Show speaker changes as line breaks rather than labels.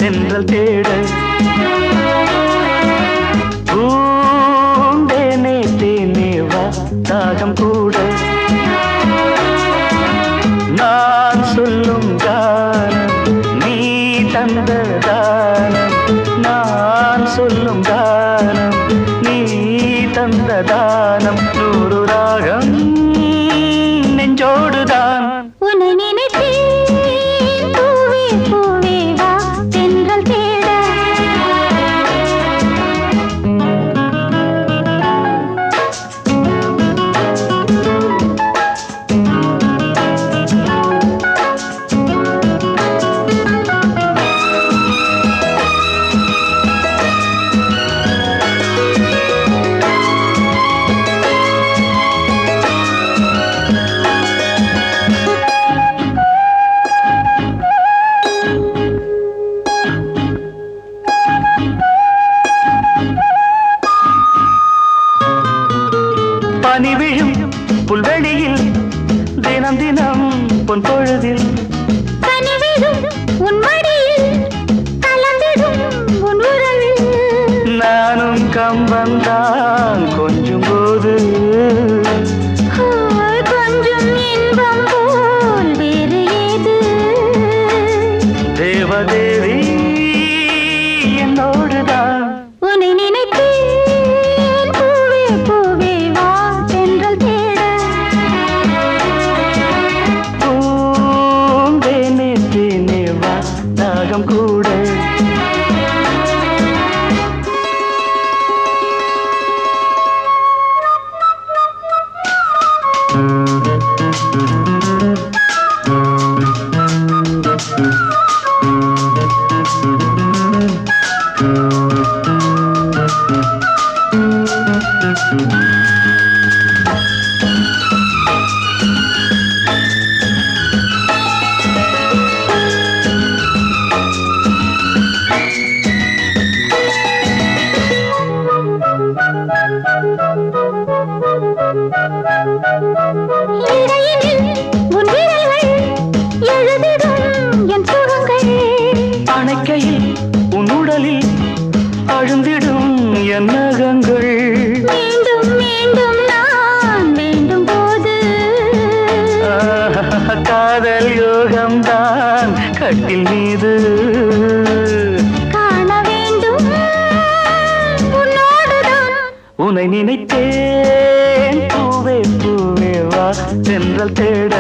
தென்றல் தேட பூந்தேனே தேனே வா தாகம் கூட நான் சொல்லும் கானம் நீ தந்த தானம் நான் சொல்லும் கானம் நீ தந்த தானம் நூறு ராகம் நெஞ்சோடுதான்
உன்னை நினைத்தேன் பூவே பூவே வா தென்றல் தேட
பனி விழும் புல்வெளியில் தினம் தினம் பொன் பொழுதில்
பனி விழும் உன் மடியில் கலந்திடும் உன் உறவில்
நானும் கம்பந்தான் கொஞ்சம் போது
கொஞ்சம் இன்பம் போல் வேறு ஏது
தேவதேவி என்னோடுதான்
உன்னை நினைத்தேன் பூவே பூவே வா தென்றல் தேட
பூந்தேனே தேனே வா தாகம் கூட
இடையினில் உன் விரல்கள் எழுதிடும் என் சுகங்கள்
அணைக்கையில் உன் உடலில் அழுந்திடும் என் நகங்கள்
மீண்டும் மீண்டும் நான் வேண்டும் போது
காதல் யோகம்தான் கட்டில் மீது
காண வேண்டும் உன்னோடுதான்
உன்னை நினைத்தேன் பூவே பூவே வா தென்றல் தேட